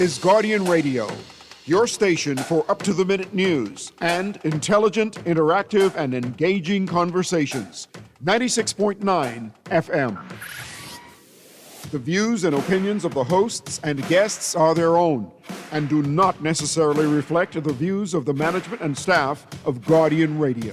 is Guardian Radio, your station for up-to-the-minute news and intelligent, interactive, and engaging conversations. 96.9 FM. The views and opinions of the hosts and guests are their own and do not necessarily reflect the views of the management and staff of Guardian Radio.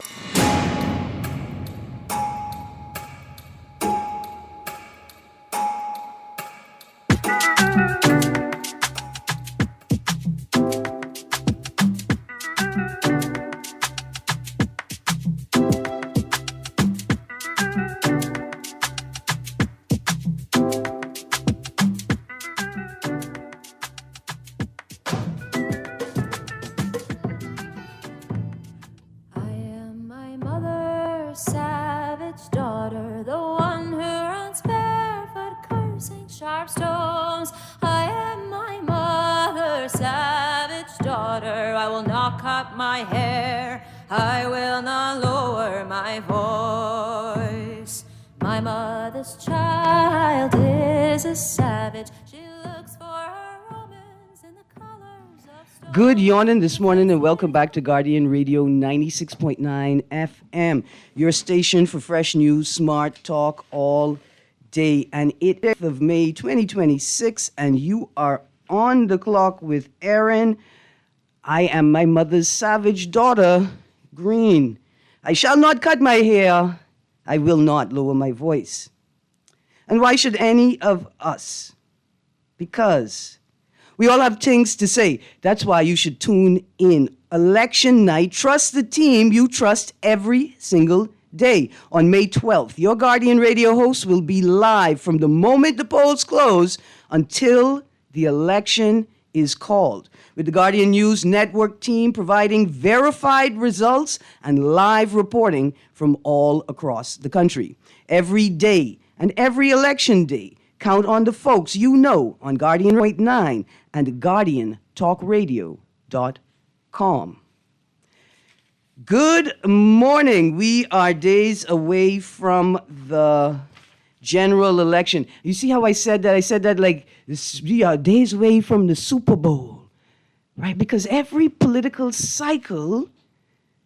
Good yawning this morning and welcome back to Guardian Radio 96.9 FM, your station for fresh news, smart talk all day. And it is 5th of May 2026 and you are on the clock with Erin. I am my mother's savage daughter, Greene. I shall not cut my hair. I will not lower my voice. And why should any of us? Because we all have things to say. That's why you should tune in. Election night, trust the team you trust every single day. On May 12th, your Guardian Radio host will be live from the moment the polls close until the election is called, with the Guardian News Network team providing verified results and live reporting from all across the country. Every day and every election day, count on the folks you know on Guardian 9 and GuardianTalkRadio.com. Good morning. We are days away from the general election. You see how I said that? I said that like we are days away from the Super Bowl, right? Because every political cycle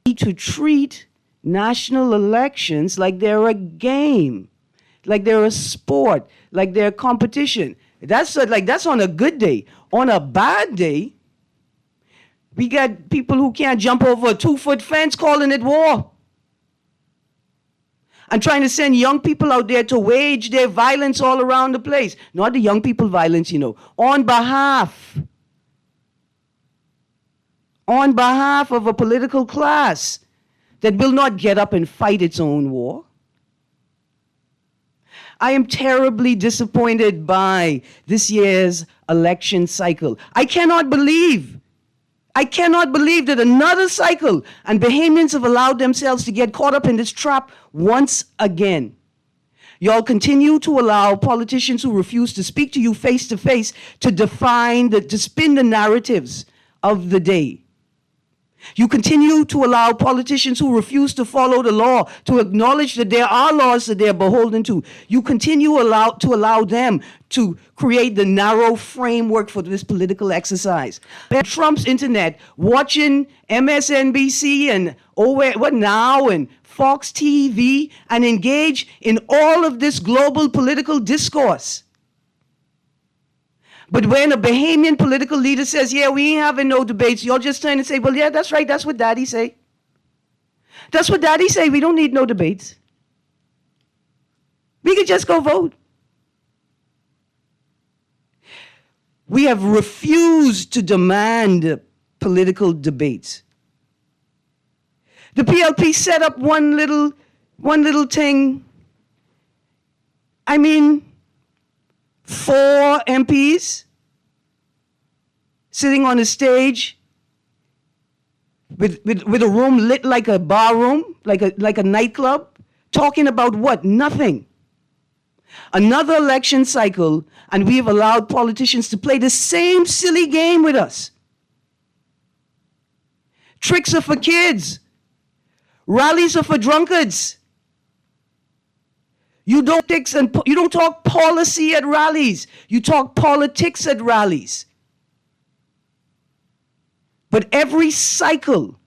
need to treat national elections like they're a game, like they're a sport, like they're a competition. That's on a good day. On a bad day, we got people who can't jump over a 2-foot fence calling it war. And trying to send young people out there to wage their violence all around the place. Not the young people violence, on behalf of a political class that will not get up and fight its own war. I am terribly disappointed by this year's election cycle. I cannot believe that another cycle and Bahamians have allowed themselves to get caught up in this trap once again. Y'all continue to allow politicians who refuse to speak to you face to face to spin the narratives of the day. You continue to allow politicians who refuse to follow the law to acknowledge that there are laws that they're beholden to. You continue to allow them to create the narrow framework for this political exercise. Trump's internet, watching MSNBC and What Now and Fox TV and engage in all of this global political discourse. But when a Bahamian political leader says, yeah, we ain't having no debates, y'all just turn and say, well, yeah, that's right, that's what Daddy say. That's what Daddy say, we don't need no debates. We could just go vote. We have refused to demand political debates. The PLP set up one little thing. 4 MPs sitting on a stage with a room lit like a bar room, like a nightclub, talking about what? Nothing. Another election cycle, and we have allowed politicians to play the same silly game with us. Tricks are for kids. Rallies are for drunkards. You don't talk policy at rallies. You talk politics at rallies. But every cycle,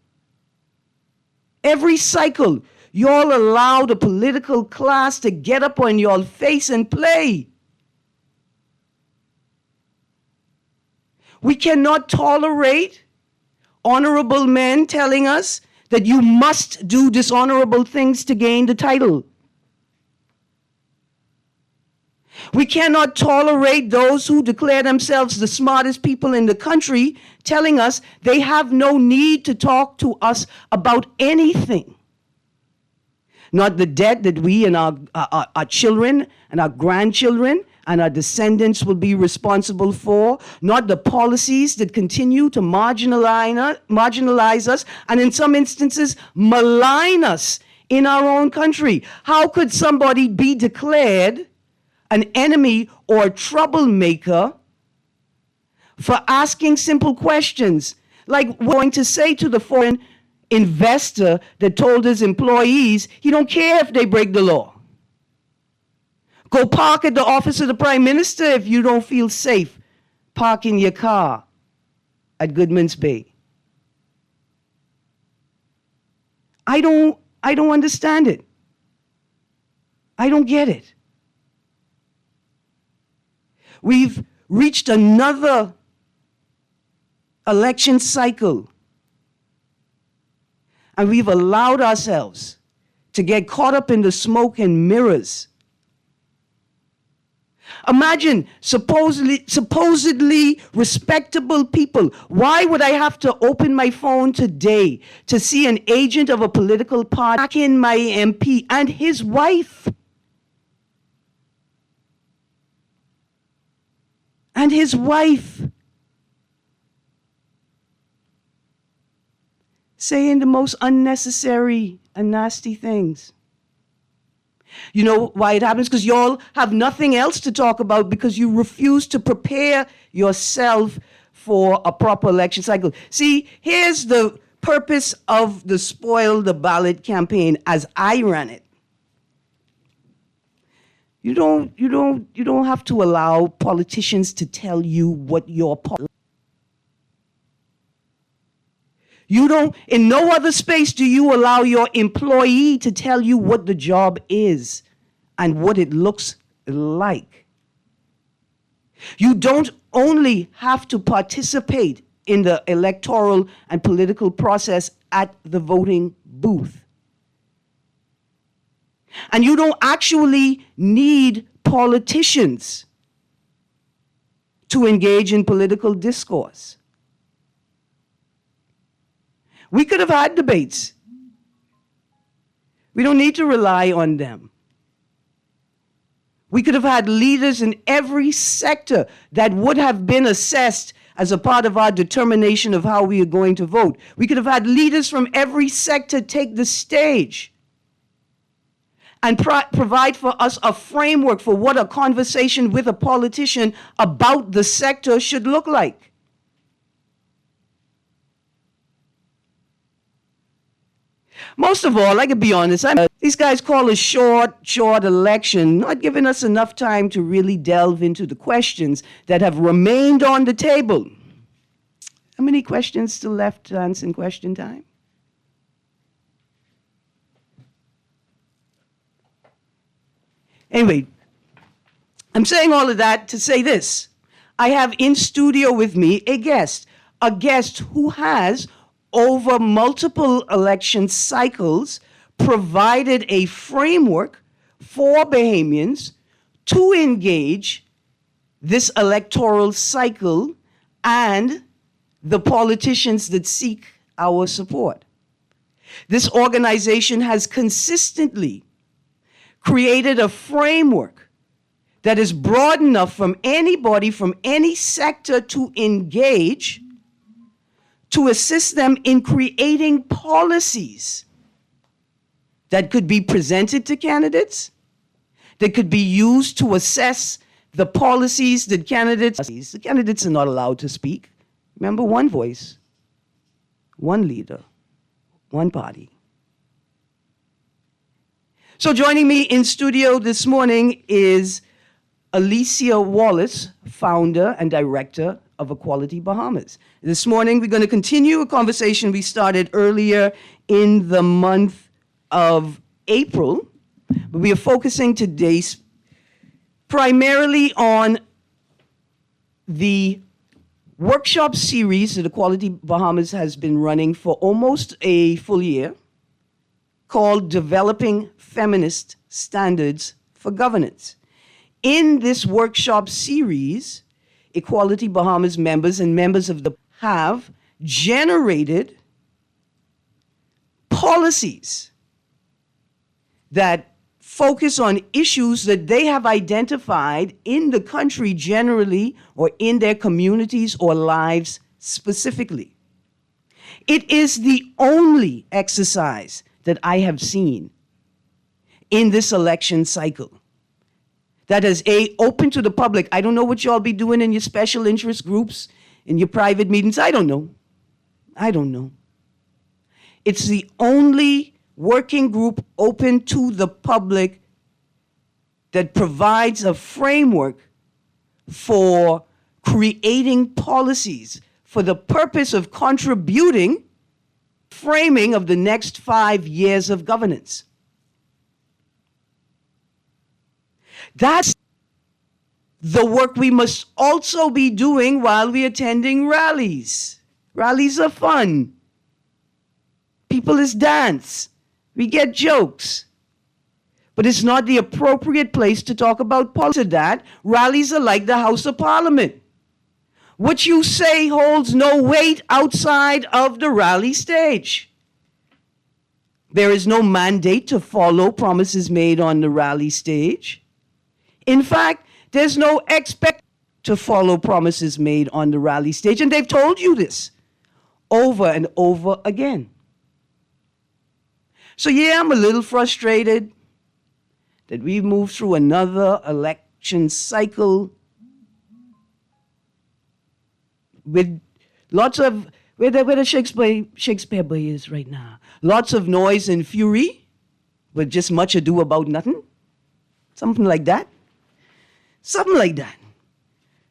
y'all allow the political class to get up on y'all face and play. We cannot tolerate honorable men telling us that you must do dishonorable things to gain the title. We cannot tolerate those who declare themselves the smartest people in the country telling us they have no need to talk to us about anything. Not the debt that we and our children and our grandchildren and our descendants will be responsible for, not the policies that continue to marginalize us and in some instances malign us in our own country. How could somebody be declared an enemy or a troublemaker for asking simple questions? Like we're going to say to the foreign investor that told his employees he don't care if they break the law. Go park at the office of the Prime Minister if you don't feel safe parking your car at Goodman's Bay. I don't understand it. I don't get it. We've reached another election cycle, and we've allowed ourselves to get caught up in the smoke and mirrors. Imagine supposedly respectable people. Why would I have to open my phone today to see an agent of a political party hack in my MP and his wife? And his wife saying the most unnecessary and nasty things. You know why it happens? Because y'all have nothing else to talk about because you refuse to prepare yourself for a proper election cycle. See, here's the purpose of the Spoil the Ballot campaign as I ran it. You don't have to allow politicians to tell you what your policy. You don't, in no other space do you allow your employee to tell you what the job is and what it looks like. You don't only have to participate in the electoral and political process at the voting booth. And you don't actually need politicians to engage in political discourse. We could have had debates. We don't need to rely on them. We could have had leaders in every sector that would have been assessed as a part of our determination of how we are going to vote. We could have had leaders from every sector take the stage and provide for us a framework for what a conversation with a politician about the sector should look like. Most of all, I could be honest, these guys call a short election, not giving us enough time to really delve into the questions that have remained on the table. How many questions still left to answer in question time? Anyway, I'm saying all of that to say this. I have in studio with me a guest who has, over multiple election cycles, provided a framework for Bahamians to engage this electoral cycle and the politicians that seek our support. This organization has consistently created a framework that is broad enough from anybody from any sector to engage, to assist them in creating policies that could be presented to candidates, that could be used to assess the policies that the candidates are not allowed to speak. Remember, one voice, one leader, one party. So joining me in studio this morning is Alicia Wallace, founder and director of Equality Bahamas. This morning, we're going to continue a conversation we started earlier in the month of April, but we are focusing today primarily on the workshop series that Equality Bahamas has been running for almost a full year, called Developing Feminist Standards for Governance. In this workshop series, Equality Bahamas members and members of the have generated policies that focus on issues that they have identified in the country generally or in their communities or lives specifically. It is the only exercise that I have seen in this election cycle that is open to the public. I don't know what y'all be doing in your special interest groups, in your private meetings. I don't know. It's the only working group open to the public that provides a framework for creating policies for the purpose of contributing framing of the next 5 years of governance. That's the work we must also be doing while we're attending rallies. Rallies are fun. People is dance. We get jokes. But it's not the appropriate place to talk about policy. That rallies are like the House of Parliament. What you say holds no weight outside of the rally stage. There is no mandate to follow promises made on the rally stage. In fact, there's no expect to follow promises made on the rally stage, and they've told you this over and over again. So yeah, I'm a little frustrated that we've moved through another election cycle with lots of, where the Shakespeare boy is right now. Lots of noise and fury, with just much ado about nothing. Something like that.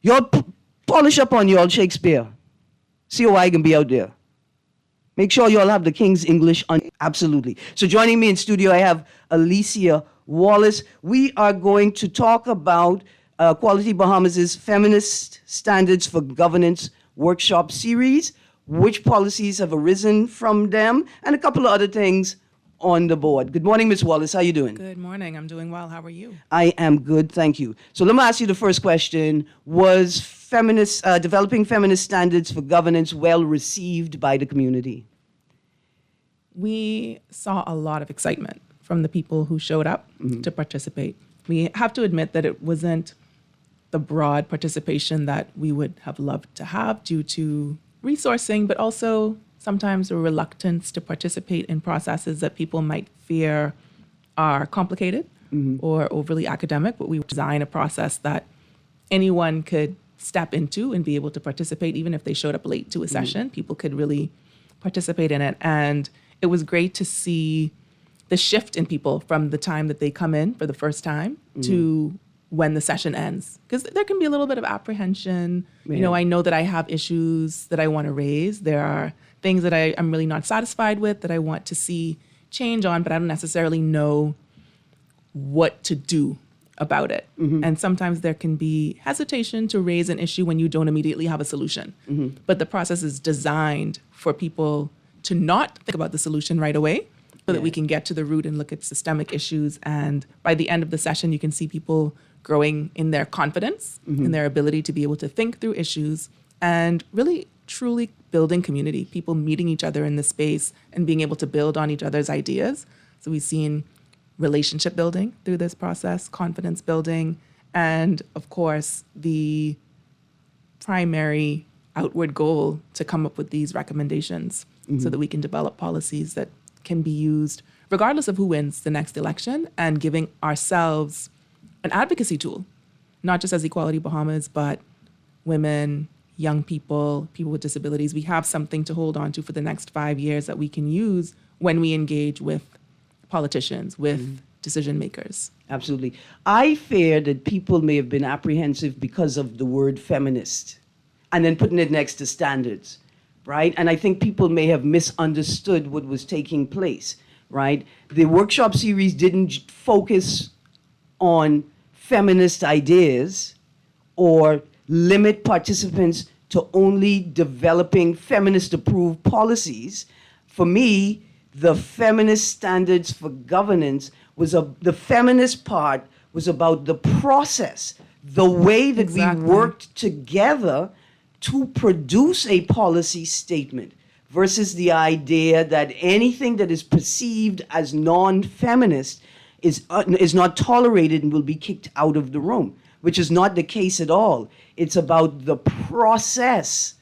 Y'all polish up on y'all Shakespeare. COI can be out there. Make sure y'all have the King's English absolutely. So joining me in studio, I have Alicia Wallace. We are going to talk about Equality Bahamas' Feminist Standards for Governance workshop series, which policies have arisen from them, and a couple of other things on the board. Good morning, Ms. Wallace. How you doing? Good morning. I'm doing well. How are you? I am good, thank you. So let me ask you the first question. Was developing feminist standards for governance well received by the community? We saw a lot of excitement from the people who showed up to participate. We have to admit that it wasn't the broad participation that we would have loved to have due to resourcing, but also sometimes a reluctance to participate in processes that people might fear are complicated or overly academic, but we design a process that anyone could step into and be able to participate, even if they showed up late to a session. People could really participate in it. And it was great to see the shift in people from the time that they come in for the first time to when the session ends. Because there can be a little bit of apprehension. Yeah. You know, I know that I have issues that I want to raise. There are things that I'm really not satisfied with that I want to see change on, but I don't necessarily know what to do about it. And sometimes there can be hesitation to raise an issue when you don't immediately have a solution. But the process is designed for people to not think about the solution right away so that we can get to the root and look at systemic issues. And by the end of the session, you can see people growing in their confidence, in their ability to be able to think through issues and really truly building community, people meeting each other in the space and being able to build on each other's ideas. So we've seen relationship building through this process, confidence building, and of course, the primary outward goal to come up with these recommendations so that we can develop policies that can be used regardless of who wins the next election, and giving ourselves an advocacy tool, not just as Equality Bahamas, but women, young people, people with disabilities. We have something to hold on to for the next 5 years that we can use when we engage with politicians, with decision makers. Absolutely. I fear that people may have been apprehensive because of the word feminist. and then putting it next to standards, right? And I think people may have misunderstood what was taking place, right? The workshop series didn't focus on feminist ideas or limit participants to only developing feminist-approved policies. For me, the feminist standards for governance the feminist part was about the process, the way that Exactly. we worked together to produce a policy statement versus the idea that anything that is perceived as non-feminist is not tolerated and will be kicked out of the room, which is not the case at all. It's about the process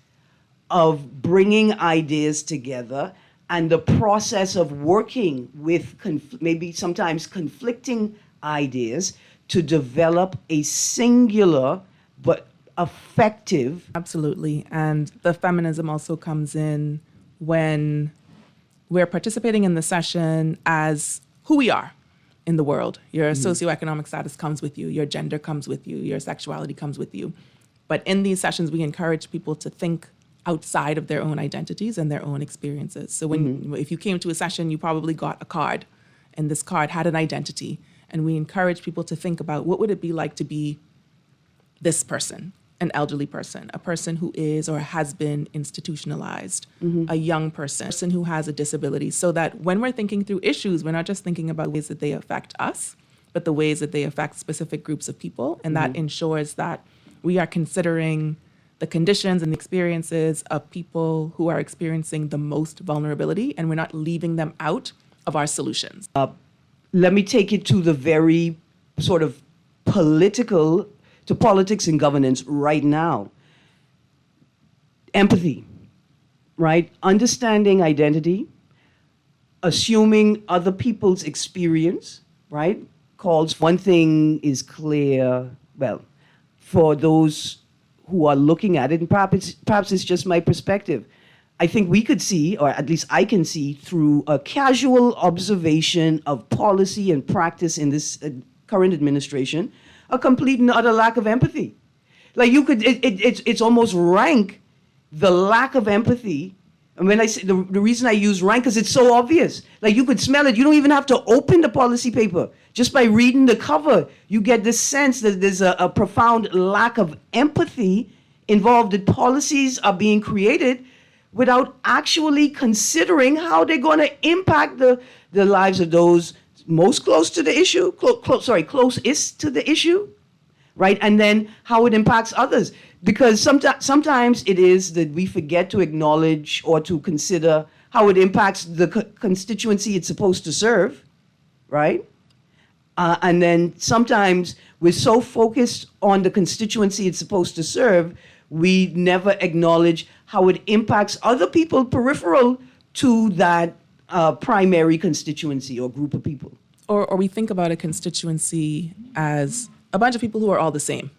of bringing ideas together and the process of working with maybe sometimes conflicting ideas to develop a singular but effective. Absolutely. And the feminism also comes in when we're participating in the session as who we are in the world. Your socioeconomic status comes with you, your gender comes with you, your sexuality comes with you. But in these sessions, we encourage people to think outside of their own identities and their own experiences. So if you came to a session, you probably got a card, and this card had an identity. And we encourage people to think about what would it be like to be this person, an elderly person, a person who is or has been institutionalized, a young person who has a disability, so that when we're thinking through issues, we're not just thinking about ways that they affect us, but the ways that they affect specific groups of people. And that ensures that we are considering the conditions and the experiences of people who are experiencing the most vulnerability, and we're not leaving them out of our solutions. Let me take it to the very sort of politics and governance right now. Empathy, right? Understanding identity, assuming other people's experience, right? One thing is clear, well, for those who are looking at it, and perhaps it's just my perspective. I think we could see, or at least I can see, through a casual observation of policy and practice in this current administration, a complete and utter lack of empathy. Like it's almost rank, the lack of empathy. And when I say the reason I use rank, because it's so obvious. Like you could smell it. You don't even have to open the policy paper. Just by reading the cover, you get this sense that there's a profound lack of empathy involved, that policies are being created without actually considering how they're going to impact the lives of those most close to the issue, closest to the issue, right? And then how it impacts others. Because sometimes it is that we forget to acknowledge or to consider how it impacts the constituency it's supposed to serve, right? And then sometimes we're so focused on the constituency it's supposed to serve, we never acknowledge how it impacts other people peripheral to that primary constituency or group of people. Or we think about a constituency as a bunch of people who are all the same.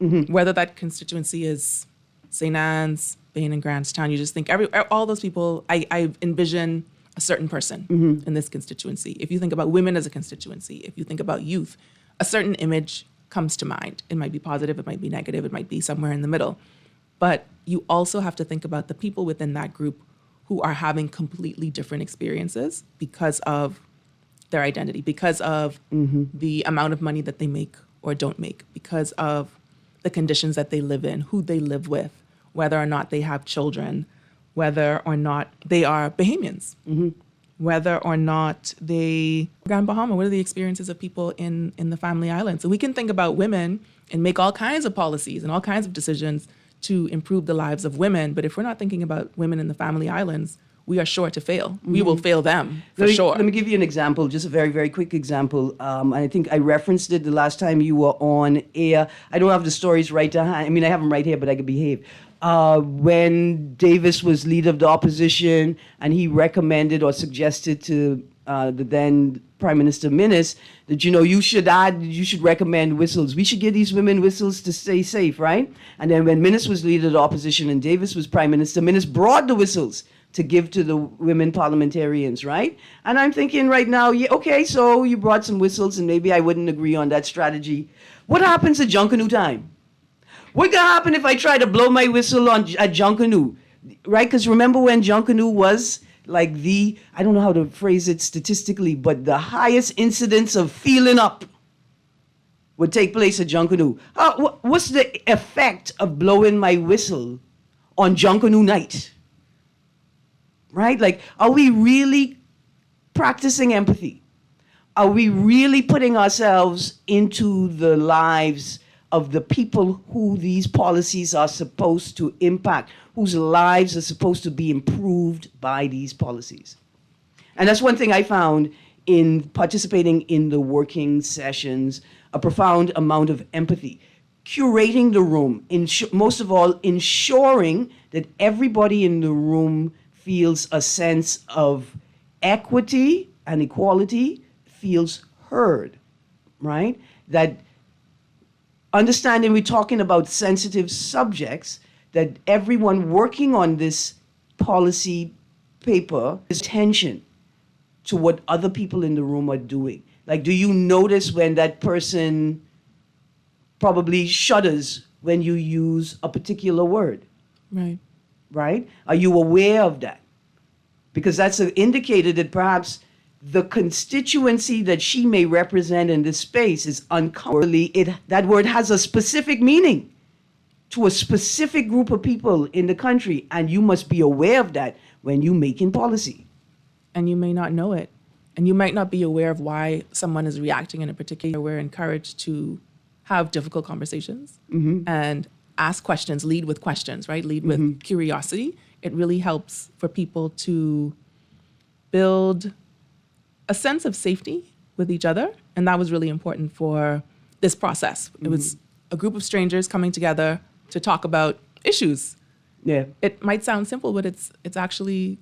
Whether that constituency is St. Anne's, Bain and Grantstown, you just think all those people, I envision a certain person in this constituency. If you think about women as a constituency, if you think about youth, a certain image comes to mind. It might be positive, it might be negative, it might be somewhere in the middle. But you also have to think about the people within that group who are having completely different experiences because of their identity, because of the amount of money that they make or don't make, because of the conditions that they live in, who they live with, whether or not they have children, whether or not they are Bahamians, whether or not they Grand Bahama, what are the experiences of people in the Family Islands? So we can think about women and make all kinds of policies and all kinds of decisions to improve the lives of women. But if we're not thinking about women in the Family Islands, we are sure to fail. We will fail them, for sure. Let me give you an example, just a very, very quick example. I think I referenced it the last time you were on air. I don't have the stories right to hand. I mean, I have them right here, but I could behave. When Davis was leader of the opposition and he recommended or suggested to the then Prime Minister Minnis that, you should recommend whistles. We should give these women whistles to stay safe, right? And then when Minnis was leader of the opposition and Davis was Prime Minister, Minnis brought the whistles to give to the women parliamentarians, right? And I'm thinking right now, yeah, okay, so you brought some whistles and maybe I wouldn't agree on that strategy. What happens at Junkanoo time? What gonna happen if I try to blow my whistle at Junkanoo? Right? Because remember when Junkanoo was like I don't know how to phrase it statistically, but the highest incidence of feeling up would take place at Junkanoo. What's the effect of blowing my whistle on Junkanoo night? Right? Like, are we really practicing empathy? Are we really putting ourselves into the lives of the people who these policies are supposed to impact, whose lives are supposed to be improved by these policies? And that's one thing I found in participating in the working sessions, a profound amount of empathy. Curating the room, most of all, ensuring that everybody in the room feels a sense of equity and equality, feels heard, right? That understanding we're talking about sensitive subjects, that everyone working on this policy paper is attention to what other people in the room are doing. Like, do you notice when that person probably shudders when you use a particular word? Right. Right? Are you aware of that? Because that's an indicator that perhaps the constituency that she may represent in this space is uncomfortably, that word has a specific meaning to a specific group of people in the country, and you must be aware of that when you're making policy. And you may not know it. And you might not be aware of why someone is reacting in a particular way. We're encouraged to have difficult conversations and ask questions, lead with questions, right? Lead with curiosity. It really helps for people to build a sense of safety with each other. And that was really important for this process. It was a group of strangers coming together to talk about issues. Yeah. It might sound simple, but it's actually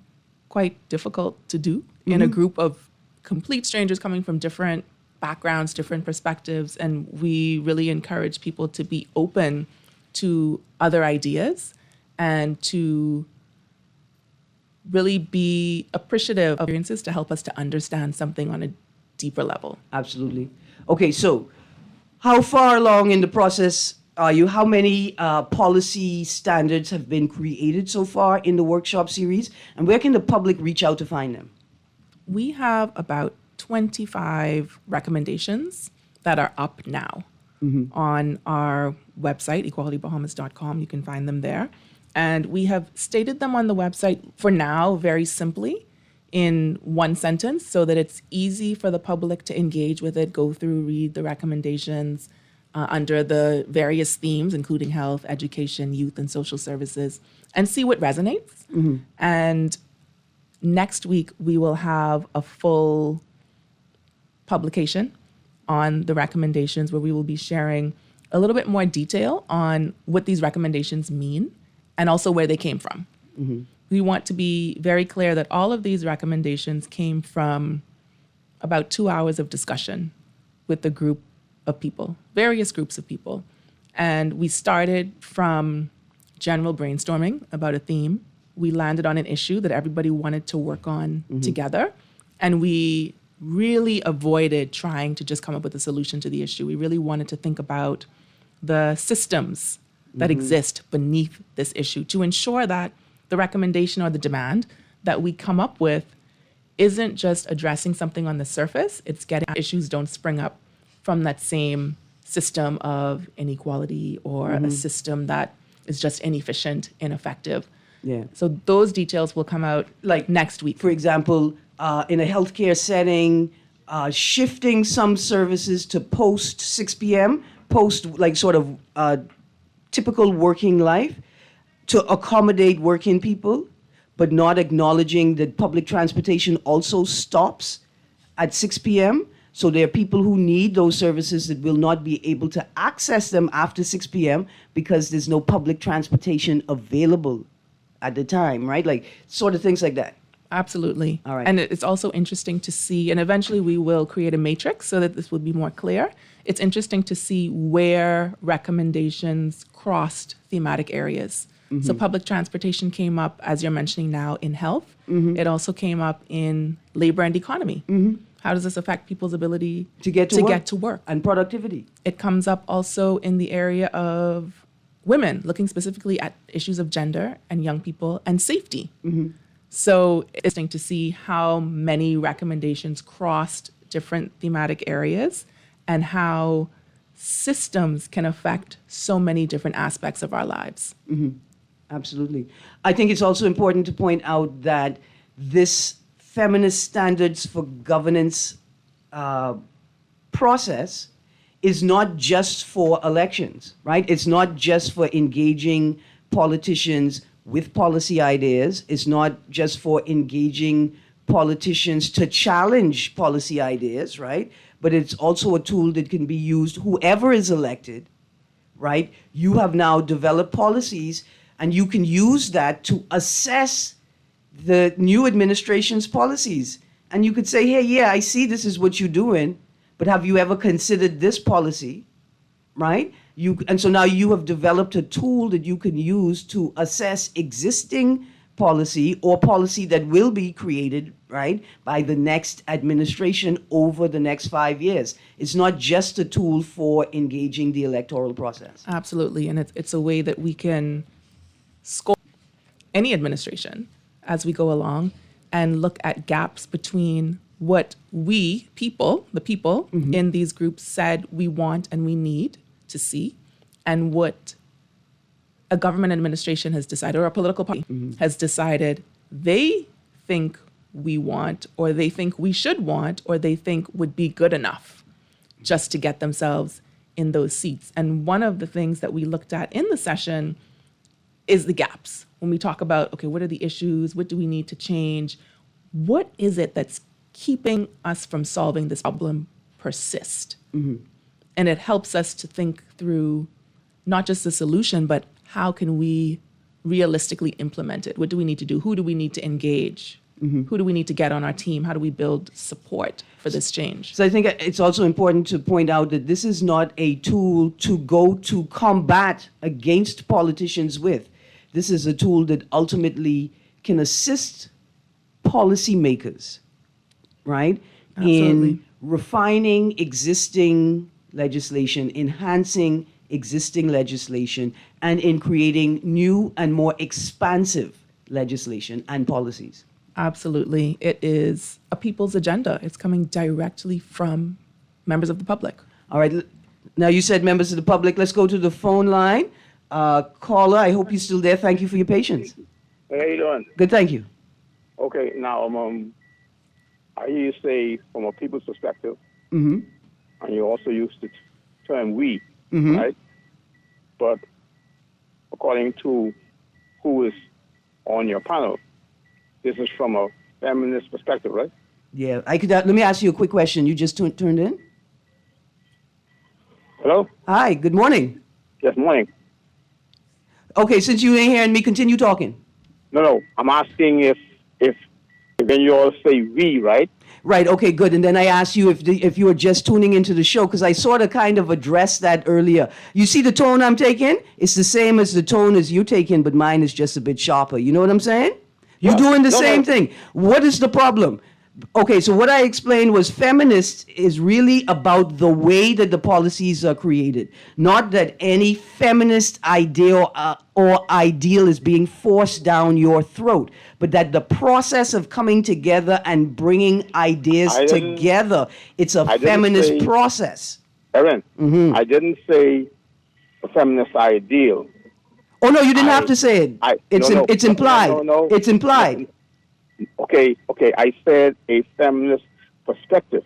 quite difficult to do in a group of complete strangers coming from different backgrounds, different perspectives. And we really encourage people to be open to other ideas and to really be appreciative of experiences to help us to understand something on a deeper level. Absolutely. Okay, so how far along in the process are you? How many policy standards have been created so far in the workshop series? And where can the public reach out to find them? We have about 25 recommendations that are up now on our website, equalitybahamas.com. You can find them there. And we have stated them on the website for now very simply in one sentence so that it's easy for the public to engage with it, go through, read the recommendations under the various themes, including health, education, youth, and social services, and see what resonates. And next week, we will have a full publication on the recommendations where we will be sharing a little bit more detail on what these recommendations mean and also where they came from. We want to be very clear that all of these recommendations came from about 2 hours of discussion with a group of people, various groups of people. And we started from general brainstorming about a theme. We landed on an issue that everybody wanted to work on together. And we really avoided trying to just come up with a solution to the issue. We really wanted to think about the systems that exist beneath this issue to ensure that the recommendation or the demand that we come up with isn't just addressing something on the surface, it's getting issues don't spring up from that same system of inequality or a system that is just inefficient, ineffective. Yeah. So those details will come out like next week. For example, in a healthcare setting, shifting some services to post 6 p.m., post like sort of typical working life to accommodate working people, but not acknowledging that public transportation also stops at 6 p.m. So there are people who need those services that will not be able to access them after 6 p.m. because there's no public transportation available at the time, right? Like sort of things like that. Absolutely. All right. And it's also interesting to see, and eventually we will create a matrix so that this will be more clear. It's interesting to see where recommendations crossed thematic areas. So public transportation came up, as you're mentioning now, in health. It also came up in labor and economy. How does this affect people's ability To get to work. work? And productivity. It comes up also in the area of women, looking specifically at issues of gender and young people and safety. So it's interesting to see how many recommendations crossed different thematic areas and how systems can affect so many different aspects of our lives. Absolutely. I think it's also important to point out that this feminist standards for governance process is not just for elections, right? It's not just for engaging politicians with policy ideas. It's not just for engaging politicians to challenge policy ideas, right? But it's also a tool that can be used, whoever is elected, right? You have now developed policies, and you can use that to assess the new administration's policies. And you could say, hey, yeah, I see this is what you're doing, but have you ever considered this policy, right? And so now you have developed a tool that you can use to assess existing policy or policy that will be created, right, by the next administration over the next 5 years. It's not just a tool for engaging the electoral process. Absolutely. And it's a way that we can score any administration as we go along and look at gaps between what we, the people in these groups said we want and we need to see, and what a government administration has decided, or a political party has decided they think we want, or they think we should want, or they think would be good enough just to get themselves in those seats. And one of the things that we looked at in the session is the gaps. When we talk about, okay, what are the issues? What do we need to change? What is it that's keeping us from solving this problem persist? And it helps us to think through not just the solution, but how can we realistically implement it? What do we need to do? Who do we need to engage? Who do we need to get on our team? How do we build support for this change? So I think it's also important to point out that this is not a tool to go to combat against politicians with. This is a tool that ultimately can assist policymakers, right? Absolutely. In refining existing legislation, enhancing existing legislation, and in creating new and more expansive legislation and policies. Absolutely. It is a people's agenda. It's coming directly from members of the public. All right. Now, you said members of the public. Let's go to the phone line. Caller, I hope you're still there. Thank you for your patience. Hey, how you doing? Good, thank you. Okay, now I hear you say from a people's perspective, and you also use the term "we," right? But according to who is on your panel, this is from a feminist perspective, right? Yeah, I could. Let me ask you a quick question. You just turned in. Hello? Hi. Good morning. Yes, morning. Okay, since you ain't hearing me, continue talking. No, I'm asking if when you all say "we," right? Right. Okay. Good. And then I asked you if you were just tuning into the show, because I sort of kind of addressed that earlier. You see the tone I'm taking? It's the same as the tone as you taking, but mine is just a bit sharper. You know what I'm saying? You're doing the same thing. What is the problem? Okay, so what I explained was feminist is really about the way that the policies are created, not that any feminist idea or ideal is being forced down your throat, but that the process of coming together and bringing ideas together, it's a feminist process. Erin, I didn't say a feminist ideal. Oh, no, you didn't have to say it. It's implied. No. It's implied. Okay, I said a feminist perspective.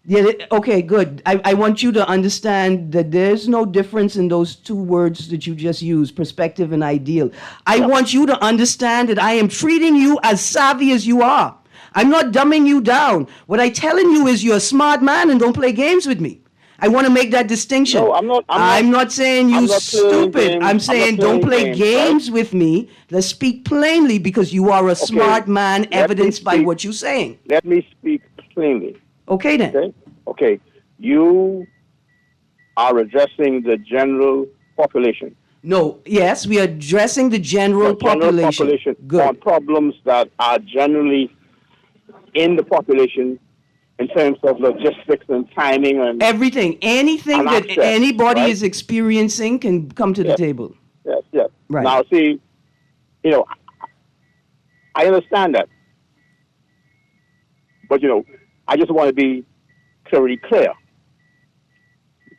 Yeah, okay, good. I want you to understand that there's no difference in those two words that you just used, perspective and ideal. I want you to understand that I am treating you as savvy as you are. I'm not dumbing you down. What I'm telling you is you're a smart man and don't play games with me. I want to make that distinction. No, I'm not saying you stupid. I'm saying don't play games with me. Let's speak plainly, because you are a smart man, evidenced by what you're saying. Let me speak plainly. Okay, then. Okay. You are addressing the general population. No, yes, we are addressing the general population. Good. On problems that are generally in the population in terms of logistics and timing and Everything, anything and that access, anybody right? is experiencing can come to the Yes. table. Yes, yes. Right. Now, see, I understand that, but I just want to be very clear.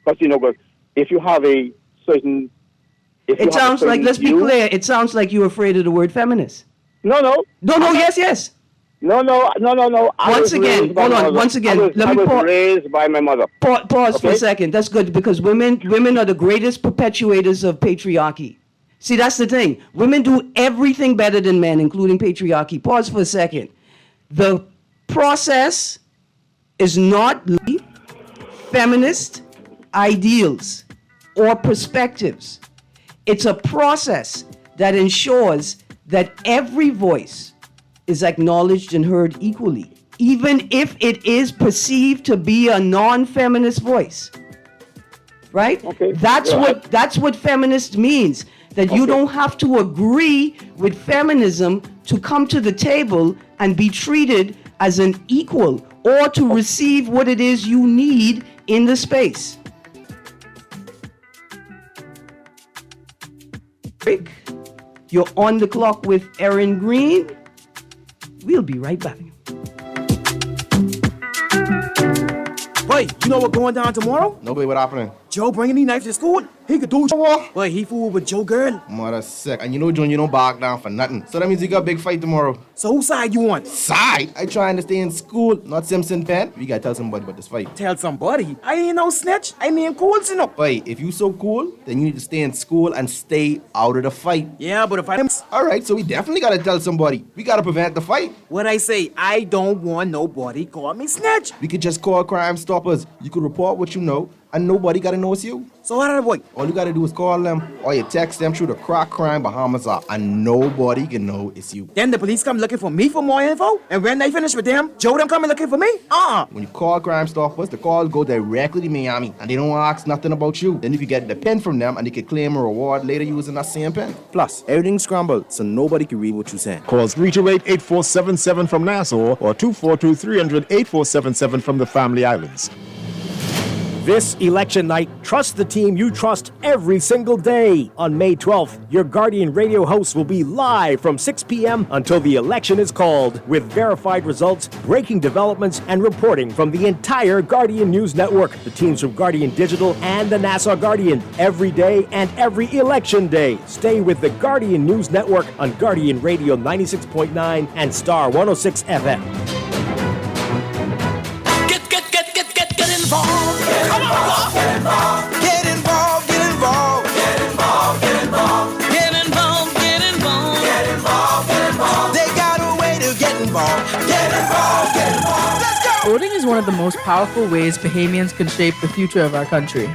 But but if you have a certain, It sounds like, let's be clear, it sounds like you're afraid of the word feminist. No, Yes. No. Once again, hold on. Once again, I was raised by my mother. Pause for a Okay? second. That's good because women are the greatest perpetuators of patriarchy. See, that's the thing. Women do everything better than men, including patriarchy. Pause for a second. The process is not feminist ideals or perspectives. It's a process that ensures that every voice is acknowledged and heard equally, even if it is perceived to be a non-feminist voice. Right? Okay. That's what feminist means. That you don't have to agree with feminism to come to the table and be treated as an equal or to receive what it is you need in the space. You're on the clock with Erin Greene. We'll be right back. Wait, you know what's going down tomorrow? Nobody, what happening? Joe bringing these knives to school. He could do what? Wait, he fooled with Joe girl. Mother sick. And John, you don't back down for nothing. So that means you got a big fight tomorrow. So whose side you on? Side? I trying to stay in school, not Simpson Penn. We gotta tell somebody about this fight. Tell somebody. I ain't no snitch. I mean cool, you know. Wait, if you so cool, then you need to stay in school and stay out of the fight. Yeah, but if I... Alright, so we definitely gotta tell somebody. We gotta prevent the fight. What I say, I don't want nobody call me snitch. We could just call Crime Stoppers. You could report what you know, and nobody gotta know it's you. So how did I wait? All you gotta do is call them, or you text them through the Crack Crime Bahamas app, and nobody can know it's you. Then the police come looking for me for more info? And when they finish with them, Joe them coming looking for me? When you call Crime Stoppers, the calls go directly to Miami, and they don't ask nothing about you. Then if you get the pen from them, and they can claim a reward later using that same pen. Plus, everything's scrambled, so nobody can read what you're saying. Call 328-8477 from Nassau or 242-300-8477 from the Family Islands. This election night, trust the team you trust every single day. On May 12th, your Guardian radio host will be live from 6 p.m. until the election is called, with verified results, breaking developments, and reporting from the entire Guardian News Network, the teams from Guardian Digital and the Nassau Guardian, every day and every election day. Stay with the Guardian News Network on Guardian Radio 96.9 and Star 106 FM. Get involved. Come on, get involved. Get involved. Get involved. Get involved. Get involved. Get involved. Get involved. Get involved. Get involved. They got a way to get involved. Get involved. Get involved. Let's go. Voting is one of the most powerful ways Bahamians can shape the future of our country.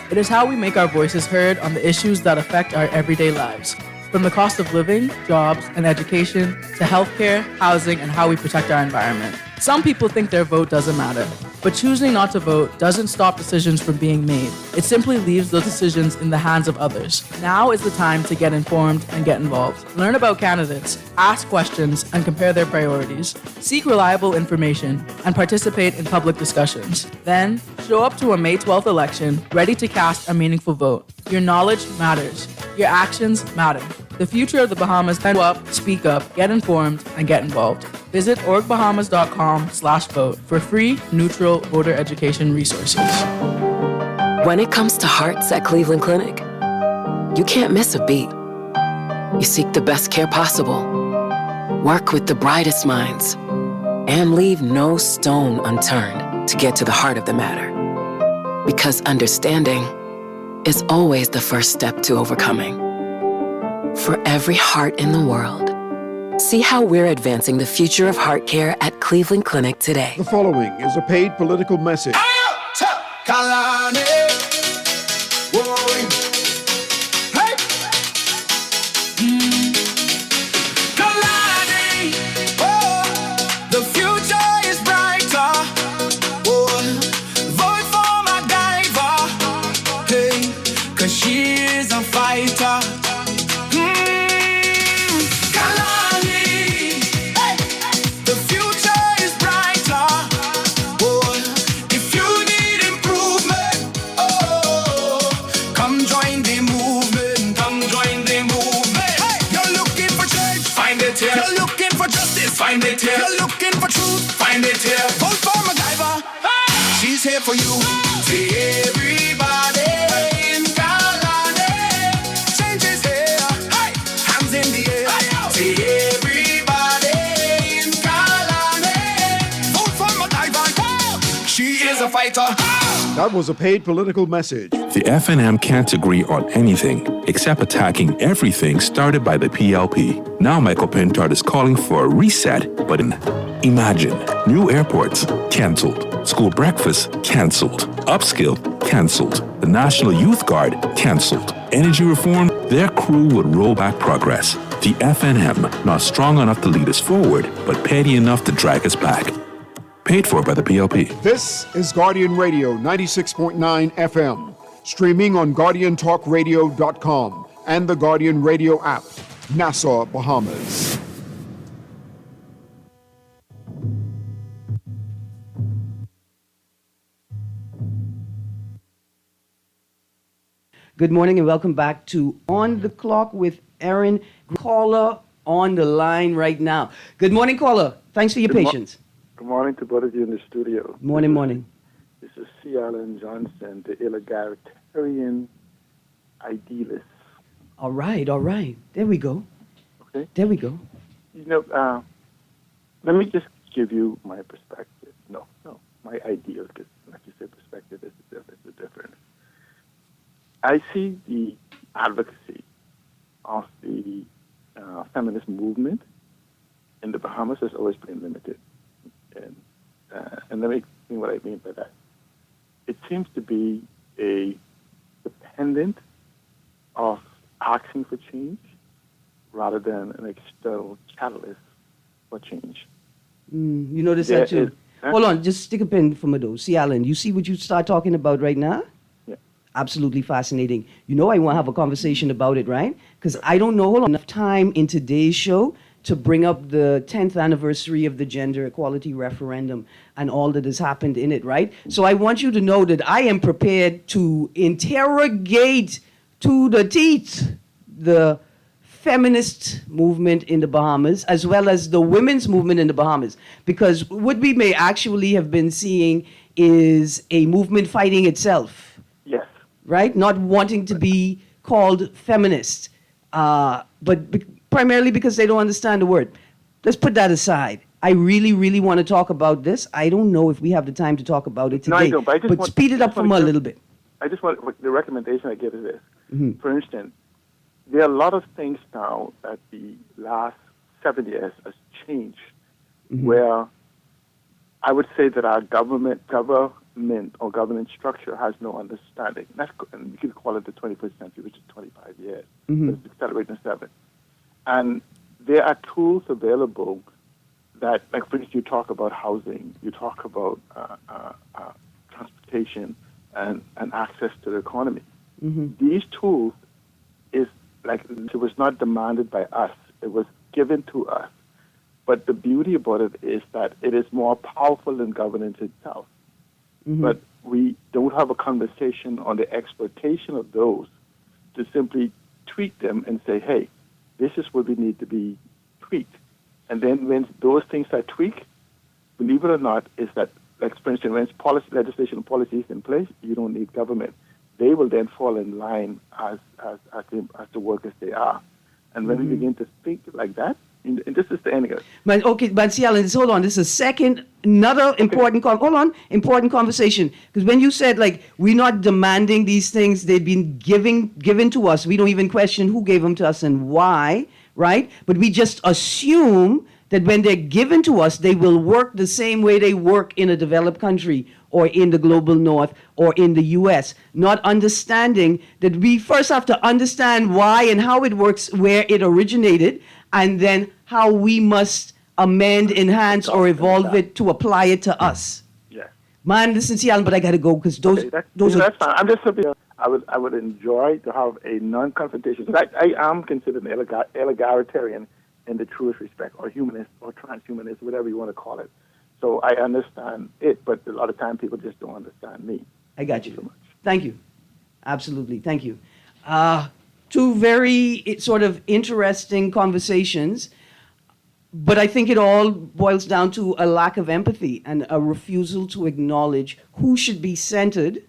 It is how we make our voices heard on the issues that affect our everyday lives. From the cost of living, jobs, and education, to healthcare, housing, and how we protect our environment. Some people think their vote doesn't matter, but choosing not to vote doesn't stop decisions from being made. It simply leaves those decisions in the hands of others. Now is the time to get informed and get involved. Learn about candidates, ask questions, and compare their priorities. Seek reliable information and participate in public discussions. Then, show up to a May 12th election ready to cast a meaningful vote. Your knowledge matters. Your actions matter. The future of the Bahamas. Stand up, speak up, get informed, and get involved. Visit orgbahamas.com/vote for free, neutral voter education resources. When it comes to hearts at Cleveland Clinic, you can't miss a beat. You seek the best care possible, work with the brightest minds, and leave no stone unturned to get to the heart of the matter. Because understanding is always the first step to overcoming. For every heart in the world, see how we're advancing the future of heart care at Cleveland Clinic today. The following is a paid political message. Kalani. Whoa. Hey. Kalani. Oh, the future is brighter. Oh, vote for my diver. Hey, 'cause she is a fighter. Kalani. Hey. The future is brighter. Oh, find it here. You're looking for justice, find it here. You're looking for truth, find it here. Vote for MacGyver, she's here for you. See everybody in Kalani, change is here. Hey, hands in the air. See everybody in Kalani, vote for MacGyver, she is a fighter. That was a paid political message. The FNM can't agree on anything except attacking everything started by the PLP. Now Michael Pintard is calling for a reset, but imagine new airports cancelled, school breakfast cancelled, upskill cancelled, the National Youth Guard cancelled, energy reform, their crew would roll back progress. The FNM, not strong enough to lead us forward, but petty enough to drag us back. Paid for by the PLP. This is Guardian Radio 96.9 FM, streaming on GuardianTalkRadio.com and the Guardian Radio app, Nassau, Bahamas. Good morning and welcome back to On the Clock with Erin. Caller on the line right now. Good morning, caller. Thanks for your patience. Good morning to both of you in the studio. Morning. This is C. Allen Johnson, the egalitarian idealist. All right. There we go. Okay? There we go. You know, let me just give you my perspective. No, my ideal, because like you said, perspective is different. I see the advocacy of the feminist movement in the Bahamas has always been limited. And let me explain what I mean by that. It seems to be a dependent of asking for change rather than an external catalyst for change. You notice that too? Hold on, just stick a pin for Mado. See, Alan, you see what you start talking about right now? Yeah. Absolutely fascinating. You know I want to have a conversation about it, right? Because I don't know enough time in today's show to bring up the 10th anniversary of the gender equality referendum and all that has happened in it, right? So I want you to know that I am prepared to interrogate to the teeth the feminist movement in the Bahamas as well as the women's movement in the Bahamas, because what we may actually have been seeing is a movement fighting itself. Yes. Right? Not wanting to be called feminist, but primarily because they don't understand the word. Let's put that aside. I really, really want to talk about this. I don't know if we have the time to talk about it today. No, I don't, but speed it up for me a little bit. I just want, the recommendation I give is this. Mm-hmm. For instance, there are a lot of things now that the last 7 years has changed, where I would say that our government or governance structure has no understanding. And you could call it the 21st century, which is 25 years. But it's accelerating 7. And there are tools available that, like, for instance, you talk about housing, you talk about transportation and access to the economy. These tools it was not demanded by us. It was given to us. But the beauty about it is that it is more powerful than governance itself. But we don't have a conversation on the exploitation of those to simply tweak them and say, hey, this is what we need to be tweaked. And then when those things are tweaked, believe it or not, is that, like, for instance, when legislation and policy is in place, you don't need government. They will then fall in line as the workers they are. And when we begin to think like that, and this is the ending of it. But see, Alan, hold on. This is another important conversation. Because when you said, like, we're not demanding these things, they've been given to us. We don't even question who gave them to us and why, right? But we just assume that when they're given to us, they will work the same way they work in a developed country or in the global north or in the U.S., not understanding that we first have to understand why and how it works, where it originated, and then how we must amend, enhance, or evolve it to apply it to us. Yeah. Man, listen, see, Alan, but I got to go because those are... That's fine. I'm just saying, I would enjoy to have a non-confrontation. I am considered an egalitarian in the truest respect, or humanist, or transhumanist, whatever you want to call it. So I understand it, but a lot of time people just don't understand me. I got you. So much. Thank you. Absolutely. Thank you. Two very sort of interesting conversations. But I think it all boils down to a lack of empathy and a refusal to acknowledge who should be centered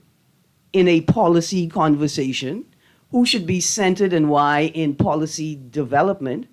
in a policy conversation, who should be centered and why in policy development,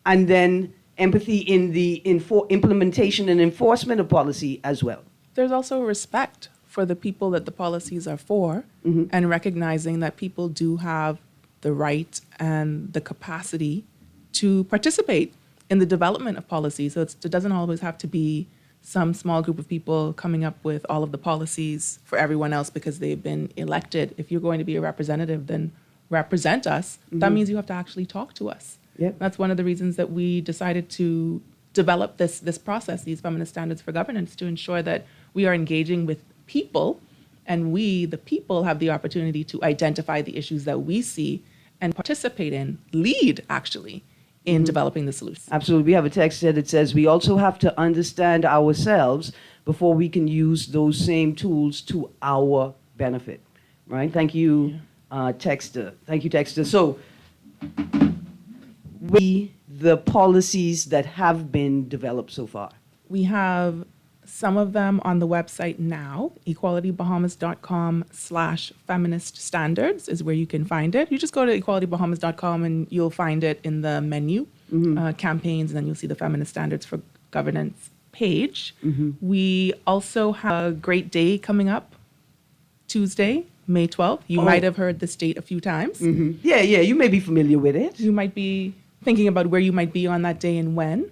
and then empathy in the implementation and enforcement of policy as well. There's also respect for the people that the policies are for, and recognizing that people do have the right and the capacity to participate in the development of policy. So it doesn't always have to be some small group of people coming up with all of the policies for everyone else because they've been elected. If you're going to be a representative, then represent us. That means you have to actually talk to us. Yep. That's one of the reasons that we decided to develop this process, these feminist standards for governance, to ensure that we are engaging with people, and we, the people, have the opportunity to identify the issues that we see and participate in, lead actually, in developing the solutions. Absolutely. We have a text here that says we also have to understand ourselves before we can use those same tools to our benefit. Right? Thank you, Texter. Thank you, Texter. So, the policies that have been developed so far. We have some of them on the website now. equalitybahamas.com/feminist standards is where you can find it. You just go to equalitybahamas.com and you'll find it in the menu, campaigns, and then you'll see the feminist standards for governance page. We also have a great day coming up, Tuesday, May 12th. You might have heard this date a few times. Yeah, you may be familiar with it. You might be thinking about where you might be on that day and when.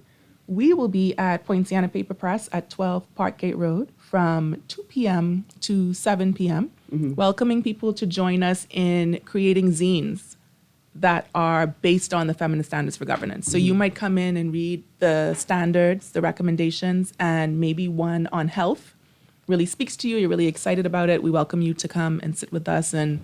We will be at Poinciana Paper Press at 12 Parkgate Road from 2 p.m. to 7 p.m., welcoming people to join us in creating zines that are based on the feminist standards for governance. So you might come in and read the standards, the recommendations, and maybe one on health really speaks to you, you're really excited about it. We welcome you to come and sit with us and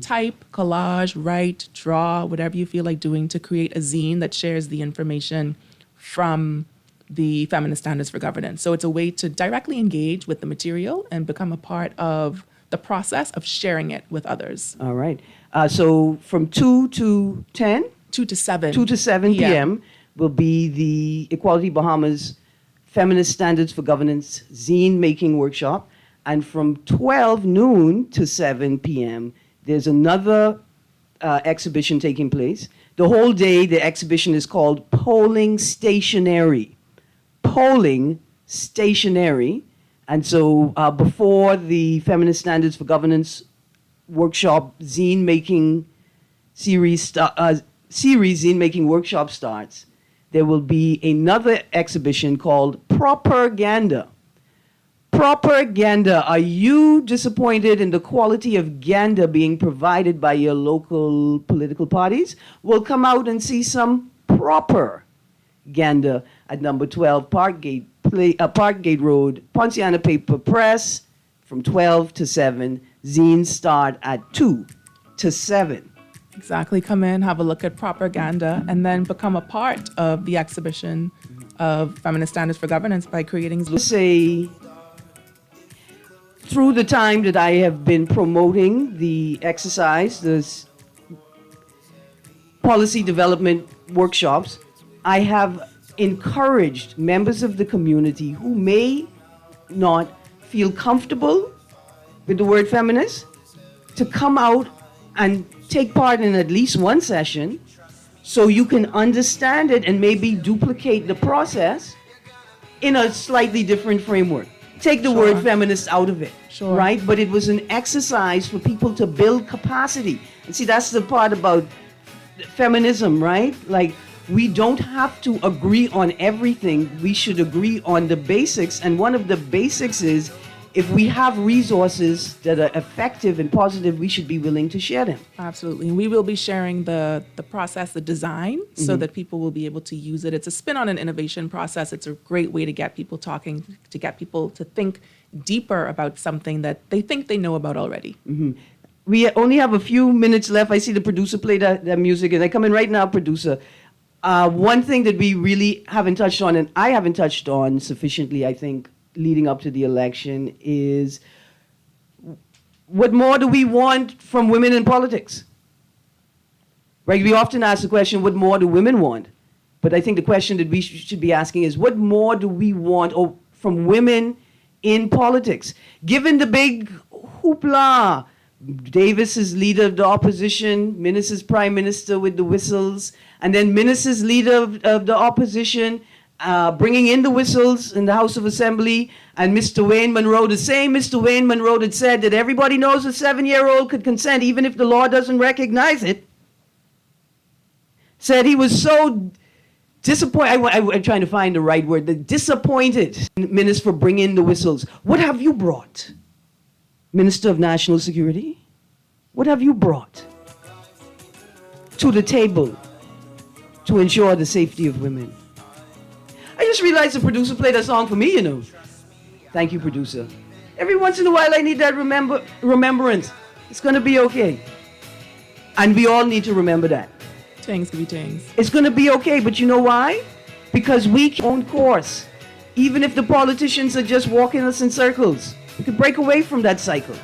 type, collage, write, draw, whatever you feel like doing to create a zine that shares the information from the feminist standards for governance. So it's a way to directly engage with the material and become a part of the process of sharing it with others. All right. So from 2 to 10? 2 to 7. 2 to 7 p.m. will be the Equality Bahamas Feminist Standards for Governance zine making workshop. And from 12 noon to 7 p.m., there's another exhibition taking place. The whole day, the exhibition is called Polling Stationary. Polling Stationary. And so before the Feminist Standards for Governance workshop zine making series zine making workshop starts, there will be another exhibition called Propaganda. Propaganda. Are you disappointed in the quality of ganda being provided by your local political parties? Well, come out and see some proper ganda at number 12 Parkgate Road, Poinciana Paper Press, from 12 to 7. Zines start at 2 to 7. Exactly. Come in, have a look at propaganda, and then become a part of the exhibition of Feminist Standards for Governance by creating... Say, through the time that I have been promoting the exercise, this policy development workshops, I have encouraged members of the community who may not feel comfortable with the word feminist to come out and take part in at least one session so you can understand it and maybe duplicate the process in a slightly different framework. Take the word feminist out of it, right? But it was an exercise for people to build capacity. And see, that's the part about feminism, right? Like, we don't have to agree on everything. We should agree on the basics. And one of the basics is, if we have resources that are effective and positive, we should be willing to share them. Absolutely. And we will be sharing the process, the design, so that people will be able to use it. It's a spin on an innovation process. It's a great way to get people talking, to get people to think deeper about something that they think they know about already. We only have a few minutes left. I see the producer play that music, and they come in right now, producer. One thing that we really haven't touched on, and I haven't touched on sufficiently, I think, leading up to the election, is what more do we want from women in politics? Right? We often ask the question, what more do women want But I think the question that we should be asking is, what more do we want from women in politics? Given the big hoopla, Davis is leader of the opposition, Minister prime minister with the whistles, and then Minister's leader of the opposition, bringing in the whistles in the House of Assembly, and Mr. Wayne Monroe, the same Mr. Wayne Monroe that said that everybody knows a 7-year-old could consent even if the law doesn't recognize it, said he was so disappointed. I'm trying to find the right word. Disappointed, Minister, for bringing the whistles. What have you brought? Minister of National Security? What have you brought to the table to ensure the safety of women? I just realized the producer played a song for me, you know. Thank you, producer. Every once in a while I need that remembrance. It's going to be okay. And we all need to remember that. Things could be things. It's going to be okay, but you know why? Because we keep our own course. Even if the politicians are just walking us in circles, we could break away from that cycle.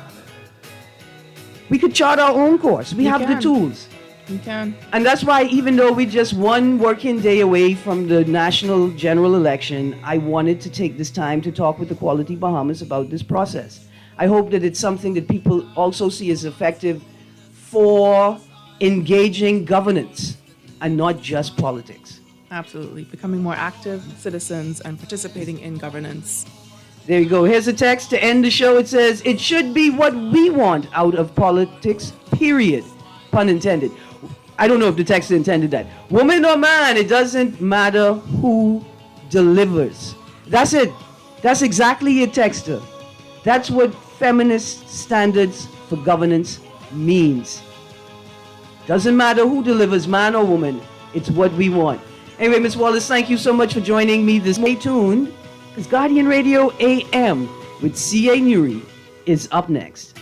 We could chart our own course. We have the tools. We can. And that's why, even though we're just one working day away from the national general election, I wanted to take this time to talk with Equality Bahamas about this process. I hope that it's something that people also see as effective for engaging governance and not just politics. Absolutely. Becoming more active citizens and participating in governance. There you go. Here's a text to end the show. It says, it should be what we want out of politics, period. Pun intended. I don't know if the text intended that. Woman or man, it doesn't matter who delivers. That's it. That's exactly it, texter. That's what feminist standards for governance means. Doesn't matter who delivers, man or woman. It's what we want. Anyway, Ms. Wallace, thank you so much for joining me this Stay tuned, because Guardian Radio AM with C.A. Nuri is up next.